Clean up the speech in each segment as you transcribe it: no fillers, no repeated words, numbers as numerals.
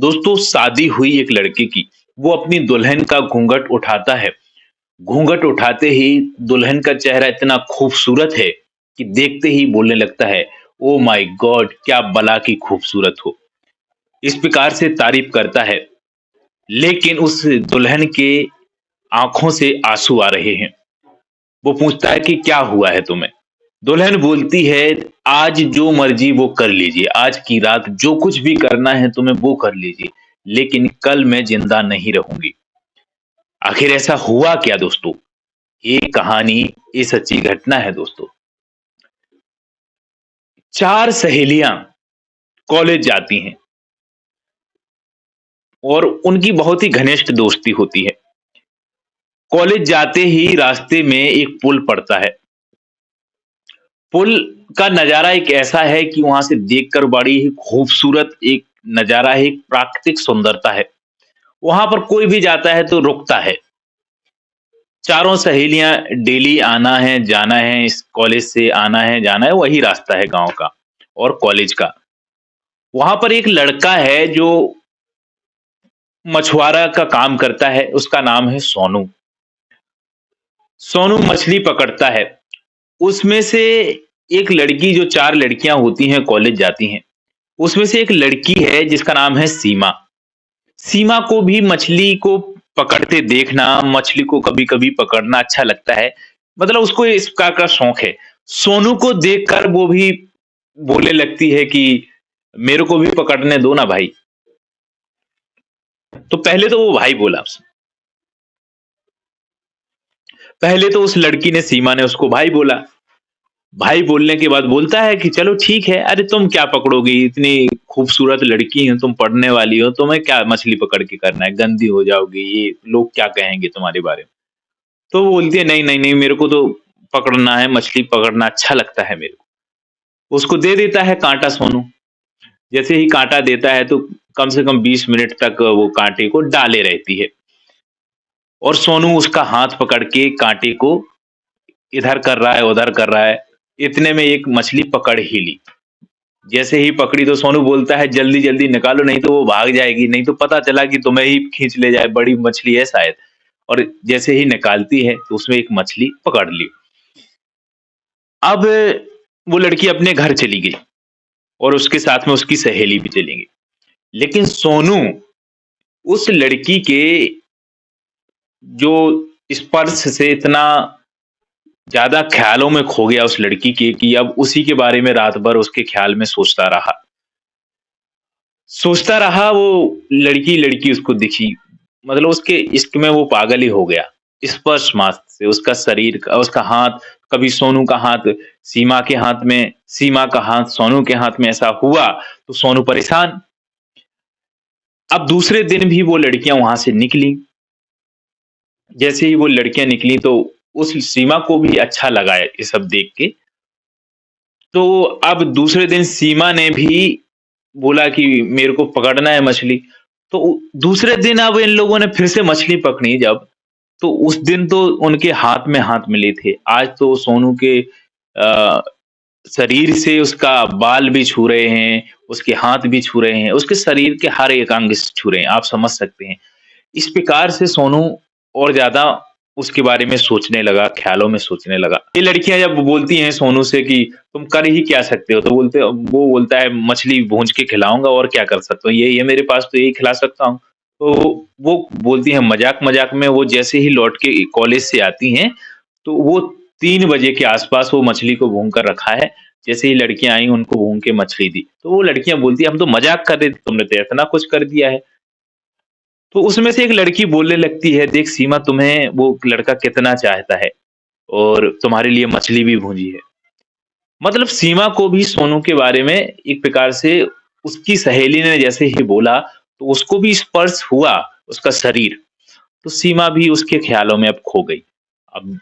दोस्तों शादी हुई एक लड़के की, वो अपनी दुल्हन का घूंघट उठाता है। घूंघट उठाते ही दुल्हन का चेहरा इतना खूबसूरत है कि देखते ही बोलने लगता है, ओ माय गॉड, क्या बला की खूबसूरत हो। इस प्रकार से तारीफ करता है, लेकिन उस दुल्हन के आंखों से आंसू आ रहे हैं। वो पूछता है कि क्या हुआ है तुम्हें? दुल्हन बोलती है, आज जो मर्जी वो कर लीजिए, आज की रात जो कुछ भी करना है तुम्हें वो कर लीजिए, लेकिन कल मैं जिंदा नहीं रहूंगी। आखिर ऐसा हुआ क्या दोस्तों? ये कहानी, ये सच्ची घटना है दोस्तों। चार सहेलियां कॉलेज जाती हैं और उनकी बहुत ही घनिष्ठ दोस्ती होती है। कॉलेज जाते ही रास्ते में एक पुल पड़ता है। पुल का नजारा एक ऐसा है कि वहां से देखकर बड़ी ही खूबसूरत एक नजारा है, एक प्राकृतिक सुंदरता है। वहां पर कोई भी जाता है तो रुकता है। चारों सहेलियां डेली आना है जाना है, इस कॉलेज से आना है जाना है, वही रास्ता है गांव का और कॉलेज का। वहां पर एक लड़का है जो मछुआरा का काम करता है, उसका नाम है सोनू। सोनू मछली पकड़ता है। उसमें से एक लड़की, जो चार लड़कियां होती हैं कॉलेज जाती हैं, उसमें से एक लड़की है जिसका नाम है सीमा। सीमा को भी मछली को पकड़ते देखना, मछली को कभी कभी पकड़ना अच्छा लगता है। मतलब उसको इस प्रकार का शौक है। सोनू को देखकर वो भी बोलने लगती है कि मेरे को भी पकड़ने दो ना भाई। तो पहले तो वो भाई बोला उसने। पहले तो उस लड़की ने, सीमा ने उसको भाई बोला। भाई बोलने के बाद बोलता है कि चलो ठीक है, अरे तुम क्या पकड़ोगी, इतनी खूबसूरत लड़की हो, तुम पढ़ने वाली हो, तुम्हें क्या मछली पकड़ के करना है, गंदी हो जाओगी, ये लोग क्या कहेंगे तुम्हारे बारे में। तो वो बोलती है, नहीं नहीं नहीं, मेरे को तो पकड़ना है, मछली पकड़ना अच्छा लगता है मेरे को। उसको दे देता है कांटा सोनू। जैसे ही कांटा देता है तो कम से कम 20 मिनट तक वो कांटे को डाले रहती है और सोनू उसका हाथ पकड़ के कांटे को इधर कर रहा है उधर कर रहा है। इतने में एक मछली पकड़ ही ली। जैसे ही पकड़ी तो सोनू बोलता है, जल्दी जल्दी निकालो नहीं तो वो भाग जाएगी, नहीं तो पता चला कि तुम्हें ही खींच ले जाए, बड़ी मछली है शायद। और जैसे ही निकालती है तो उसमें एक मछली पकड़ ली। अब वो लड़की अपने घर चली गई और उसके साथ में उसकी सहेली भी चली गई। लेकिन सोनू उस लड़की के जो स्पर्श से इतना ज्यादा ख्यालों में खो गया उस लड़की के, कि अब उसी के बारे में रात भर उसके ख्याल में सोचता रहा। सोचता रहा, वो लड़की लड़की उसको दिखी, मतलब उसके इश्क में वो पागल ही हो गया। स्पर्श मात्र से उसका शरीर का, उसका हाथ, कभी सोनू का हाथ सीमा के हाथ में, सीमा का हाथ सोनू के हाथ में, ऐसा हुआ तो सोनू परेशान। अब दूसरे दिन भी वो लड़कियां वहां से निकली। जैसे ही वो लड़कियां निकली तो उस सीमा को भी अच्छा लगा ये सब देख के। तो अब दूसरे दिन सीमा ने भी बोला कि मेरे को पकड़ना है मछली। तो दूसरे दिन अब इन लोगों ने फिर से मछली पकड़ी जब, तो उस दिन तो उनके हाथ में हाथ मिले थे। आज तो सोनू के शरीर से उसका बाल भी छू रहे हैं, उसके हाथ भी छू रहे हैं, उसके शरीर के हर एक अंग से छू रहे हैं, आप समझ सकते हैं। इस प्रकार से सोनू और ज्यादा उसके बारे में सोचने लगा, ख्यालों में सोचने लगा। ये लड़कियां जब बोलती हैं सोनू से कि तुम कर ही क्या सकते हो, तो वो बोलता है, मछली भून के खिलाऊंगा और क्या कर सकता हूँ, ये मेरे पास तो यही खिला सकता हूँ। तो वो बोलती है मजाक मजाक में। वो जैसे ही लौट के कॉलेज से आती हैं तो वो 3 बजे के आसपास वो मछली को भून कर रखा है। जैसे ही लड़कियां आई उनको भून के मछली दी, तो वो लड़कियां बोलती है, हम तो मजाक कर रहे थे, तुमने तो इतना कुछ कर दिया है। तो उसमें से एक लड़की बोलने लगती है, देख सीमा, तुम्हें वो लड़का कितना चाहता है और तुम्हारे लिए मछली भी भूंजी है। मतलब सीमा को भी सोनू के बारे में एक प्रकार से उसकी सहेली ने जैसे ही बोला तो उसको भी स्पर्श हुआ, उसका शरीर। तो सीमा भी उसके ख्यालों में अब खो गई। अब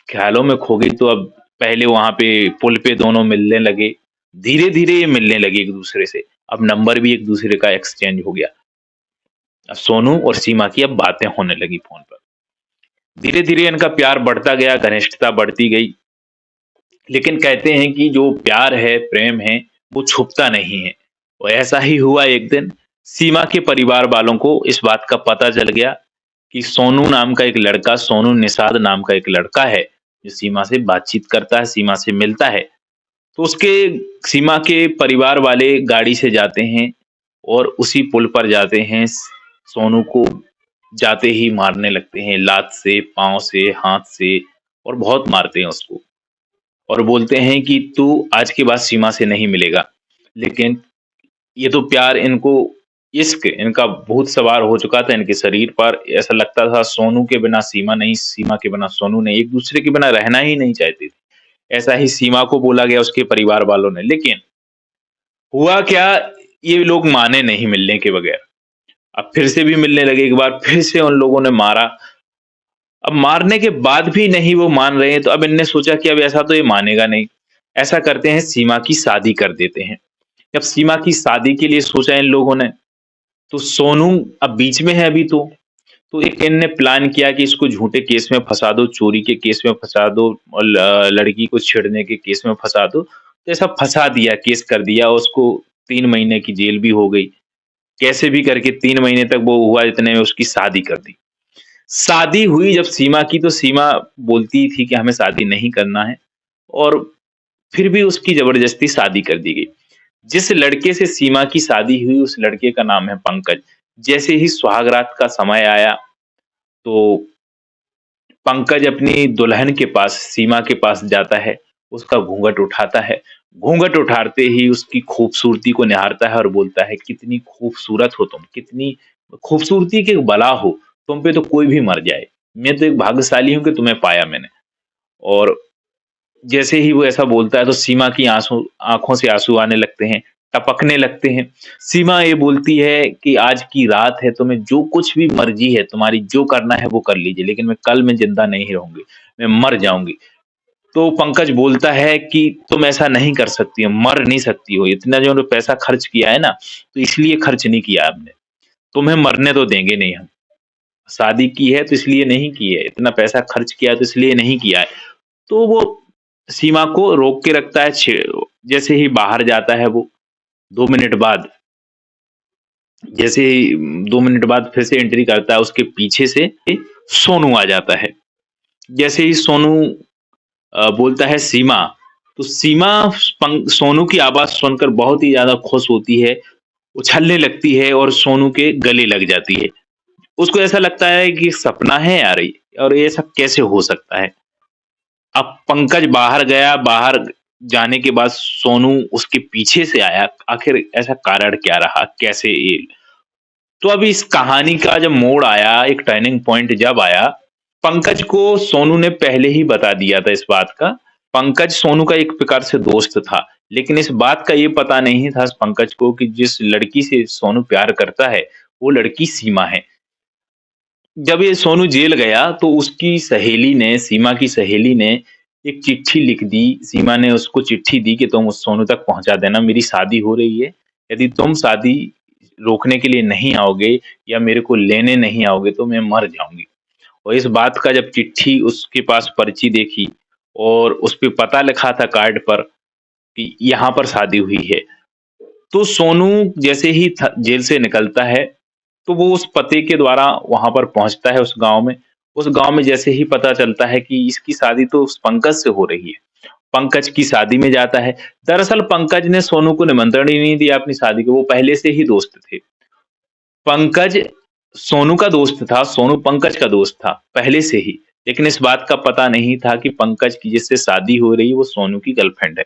ख्यालों में खो गई तो अब पहले वहां पे पुल पे दोनों मिलने लगे। धीरे धीरे ये मिलने लगे एक दूसरे से। अब नंबर भी एक दूसरे का एक्सचेंज हो गया। अब सोनू और सीमा की अब बातें होने लगी फोन पर। धीरे धीरे इनका प्यार बढ़ता गया, घनिष्ठता बढ़ती गई। लेकिन कहते हैं कि जो प्यार है, प्रेम है, वो छुपता नहीं है। और ऐसा ही हुआ एक दिन। सीमा के परिवार वालों को इस बात का पता चल गया कि सोनू नाम का एक लड़का, सोनू निषाद नाम का एक लड़का है, जो सीमा से बातचीत करता है, सीमा से मिलता है। तो उसके सीमा के परिवार वाले गाड़ी से जाते हैं और उसी पुल पर जाते हैं। सोनू को जाते ही मारने लगते हैं, लात से, पाँव से, हाथ से, और बहुत मारते हैं उसको और बोलते हैं कि तू आज के बाद सीमा से नहीं मिलेगा। लेकिन ये तो प्यार, इनको इश्क, इनका भूत सवार हो चुका था इनके शरीर पर। ऐसा लगता था सोनू के बिना सीमा नहीं, सीमा के बिना सोनू नहीं, एक दूसरे के बिना रहना ही नहीं चाहते थे। ऐसा ही सीमा को बोला गया उसके परिवार वालों ने। लेकिन हुआ क्या, ये लोग माने नहीं मिलने के बगैर। अब फिर से भी मिलने लगे, एक बार फिर से उन लोगों ने मारा। अब मारने के बाद भी नहीं वो मान रहे हैं, तो अब इनने सोचा कि अब ऐसा तो ये मानेगा नहीं। ऐसा करते हैं, सीमा की शादी कर देते हैं। जब सीमा की शादी के लिए सोचा इन लोगों ने, तो सोनू अब बीच में है अभी तो एक इनने प्लान किया कि इसको झूठे केस में फँसा दो, चोरी के केस में फँसा दो और लड़की को छेड़ने के केस में फँसा दो। तो ऐसा फँसा दिया, केस कर दिया, उसको 3 महीने की जेल भी हो गई। कैसे भी करके 3 महीने तक वो हुआ, इतने में उसकी शादी कर दी। शादी हुई जब सीमा की, तो सीमा बोलती थी कि हमें शादी नहीं करना है, और फिर भी उसकी ज़बरदस्ती शादी कर दी गई। जिस लड़के से सीमा की शादी हुई, उस लड़के का नाम है पंकज। जैसे ही सुहागरात का समय आया, तो पंकज अपनी दुल्हन के पास, सीमा के पास जाता है, उसका घूंघट उठाता है। घूंघट उठाते ही उसकी खूबसूरती को निहारता है और बोलता है, "कितनी खूबसूरत हो तुम, कितनी खूबसूरती के बला हो, तुम पे तो कोई भी मर जाए। मैं तो एक भाग्यशाली हूँ कि तुम्हें पाया मैंने।" और जैसे ही वो ऐसा बोलता है, तो सीमा की आँखों से आँसू आने लगते हैं, टपकने लगते हैं। सीमा ये बोलती है कि आज की रात है, तुम्हें जो कुछ भी मर्ज़ी है, तुम्हारी जो करना है वो कर लीजिए, लेकिन मैं ज़िंदा नहीं रहूँगी, मैं मर जाऊँगी। तो पंकज बोलता है कि तुम ऐसा नहीं कर सकती हो, मर नहीं सकती हो, इतना जो पैसा खर्च किया है ना, तो इसलिए खर्च नहीं किया हमने, तुम्हें मरने तो देंगे नहीं हम। शादी की है तो इसलिए नहीं की है, इतना पैसा खर्च किया है तो इसलिए नहीं किया है। तो वो सीमा को रोक के रखता है। जैसे ही बाहर जाता है वो, 2 मिनट बाद, जैसे ही 2 मिनट बाद फिर से एंट्री करता है, उसके पीछे से सोनू आ जाता है। जैसे ही सोनू बोलता है सीमा, तो सीमा सोनू की आवाज़ सुनकर बहुत ही ज़्यादा खुश होती है, उछलने लगती है और सोनू के गले लग जाती है। उसको ऐसा लगता है कि सपना है यार ये, और ये सब कैसे हो सकता है? अब पंकज बाहर गया, बाहर जाने के बाद सोनू उसके पीछे से आया, आखिर ऐसा कारण क्या रहा? कैसे ये? तो अभी इस कहानी का जब मोड़ आया, एक टर्निंग पॉइंट जब आया, पंकज को सोनू ने पहले ही बता दिया था इस बात का। पंकज सोनू का एक प्रकार से दोस्त था, लेकिन इस बात का ये पता नहीं था पंकज को कि जिस लड़की से सोनू प्यार करता है, वो लड़की सीमा है। जब ये सोनू जेल गया, तो उसकी सहेली ने, सीमा की सहेली ने एक चिट्ठी लिख दी। सीमा ने उसको चिट्ठी दी कि तुम उस सोनू तक पहुँचा देना, मेरी शादी हो रही है। यदि तुम शादी रोकने के लिए नहीं आओगे या मेरे को लेने नहीं आओगे, तो मैं मर जाऊँगी। और इस बात का जब चिट्ठी उसके पास पर्ची देखी, और उसपे पता लिखा था कार्ड पर कि यहाँ पर शादी हुई है। तो सोनू जैसे ही जेल से निकलता है, तो वो उस पते के द्वारा वहाँ पर पहुँचता है उस गाँव में। उस गाँव में जैसे ही पता चलता है कि इसकी शादी तो उस पंकज से हो रही है। पंकज की शादी में जाता है। दरअसल पंकज ने सोनू को निमंत्रण ही नहीं दिया अपनी शादी को, वो पहले से ही दोस्त थे। पंकज सोनू का दोस्त था, सोनू पंकज का दोस्त था, पहले से ही। लेकिन इस बात का पता नहीं था कि पंकज की जिससे शादी हो रही है, वो सोनू की गर्लफ्रेंड है।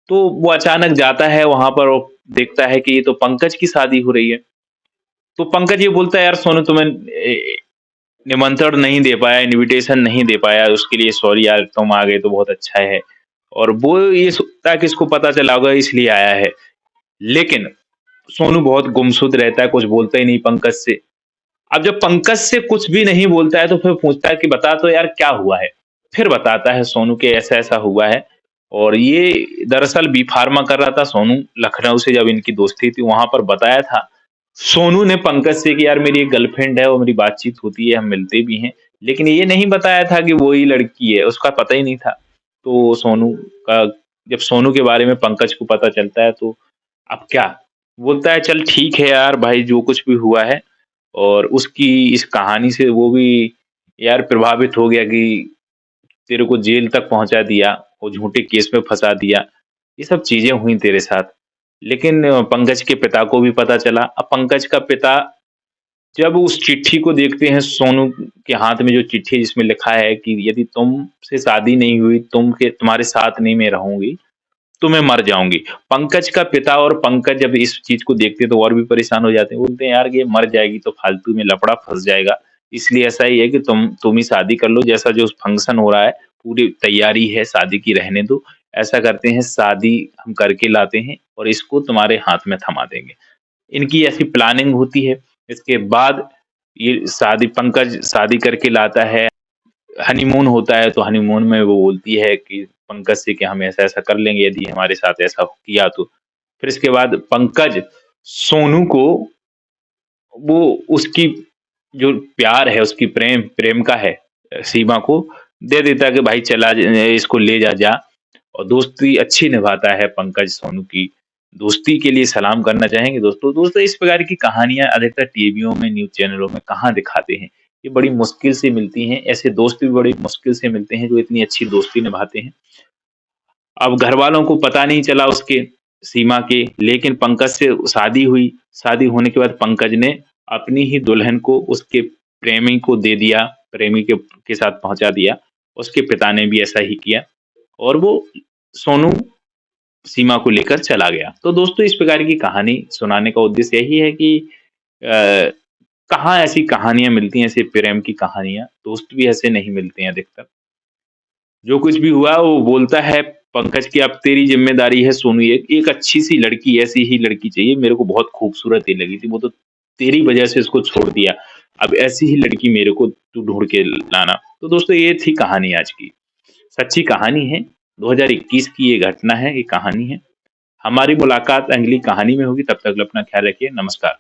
तो वो अचानक जाता है वहाँ पर और देखता है कि ये तो पंकज की शादी हो रही है। तो पंकज ये बोलता है, यार सोनू, तुम्हें निमंत्रण नहीं दे पाया, इनविटेशन नहीं दे पाया, उसके लिए सॉरी यार, तुम आ गए तो बहुत अच्छा है। और वो ये सोचता है कि इसको पता चला होगा इसलिए आया है। लेकिन सोनू बहुत गुमसुद रहता है, कुछ बोलता ही नहीं पंकज से। अब जब पंकज से कुछ भी नहीं बोलता है, तो फिर पूछता है कि बता तो यार क्या हुआ है? फिर बताता है सोनू के ऐसा-ऐसा हुआ है। और ये दरअसल बी फार्मा कर रहा था सोनू, लखनऊ से जब इनकी दोस्ती थी वहाँ पर बताया था। सोनू ने पंकज से कि यार मेरी एक गर्लफ्रेंड है और मेरी बातचीत होती है, हम मिलते भी हैं। लेकिन ये नहीं बताया था कि वो ही लड़की है, उसका पता ही नहीं था। तो सोनू का, जब सोनू के बारे में पंकज को पता चलता है, तो अब क्या? बोलता है चल ठीक है यार भाई जो कुछ भी हुआ है, और उसकी इस कहानी से वो भी यार प्रभावित हो गया कि तेरे को जेल तक पहुँचा दिया और झूठे केस में फँसा दिया। ये सब चीज़ें हुई तेरे साथ। लेकिन पंकज के पिता को भी पता चला। अब पंकज का पिता जब उस चिट्ठी को देखते हैं, सोनू के हाथ में जो चिट्ठी जिसमें लिखा है कि यदि तुमसे शादी नहीं हुई, तुम्हारे साथ नहीं मैं रहूँगी, तो मैं मर जाऊँगी। पंकज का पिता और पंकज जब इस चीज़ को देखते हैं तो और भी परेशान हो जाते हैं। बोलते हैं यार ये मर जाएगी तो फालतू में लफड़ा फँस जाएगा। इसलिए ऐसा ही है कि तुम ही शादी कर लो, जैसा जो फंक्शन हो रहा है, पूरी तैयारी है शादी की, रहने दो। ऐसा करते हैं, शादी हम करके लाते हैं और इसको तुम्हारे हाथ में थमा देंगे। इनकी ऐसी प्लानिंग होती है। इसके बाद ये शादी पंकज शादी करके लाता है, हनीमून होता है, तो हनीमून में वो बोलती है कि पंकज से कि हम ऐसा-ऐसा कर लेंगे यदि हमारे साथ ऐसा किया तो। फिर इसके बाद पंकज सोनू को वो उसकी जो प्यार है, उसकी प्रेम का है, सीमा को दे देता है कि भाई चला इसको ले जा। और दोस्ती अच्छी निभाता है पंकज सोनू की। दोस्ती के लिए सलाम करना चाहेंगे दोस्तों। दोस्तों इस प्रकार की कहानियाँ अधिकतर टीवियों में, न्यूज़ चैनलों में कहाँ दिखाते हैं। ये बड़ी मुश्किल से मिलती हैं। ऐसे दोस्त भी बड़ी मुश्किल से मिलते हैं जो इतनी अच्छी दोस्ती निभाते हैं। अब घरवालों को पता नहीं चला उसके, सीमा के, लेकिन पंकज से शादी हुई। शादी होने के बाद पंकज ने अपनी ही दुल्हन को उसके प्रेमी को दे दिया, प्रेमी के साथ पहुँचा दिया। उसके पिता ने भी ऐसा ही किया और वो सोनू सीमा को लेकर चला गया। तो दोस्तों इस प्रकार की कहानी सुनाने का उद्देश्य यही है कि अ, कहाँ ऐसी कहानियाँ मिलती हैं, ऐसे प्रेम की कहानियाँ, दोस्त भी ऐसे नहीं मिलते हैं अधिकतर। जो कुछ भी हुआ वो बोलता है पंकज की अब तेरी ज़िम्मेदारी है सोनू, एक अच्छी-सी लड़की, ऐसी ही लड़की चाहिए, मेरे को बहुत खूबसूरत ही लगी थी, वो तो तेरी वजह से उसको छोड़ दिया। अब ऐसी ही लड़की मेरे को तू ढूँढ के लाना। तो दोस्तों ये थी कहानी आज की। सच्ची कहानी है, 2021 की ये घटना है, ये कहानी है। हमारी मुलाकात अगली कहानी में होगी, तब तक अपना ख्याल रखिए। नमस्कार।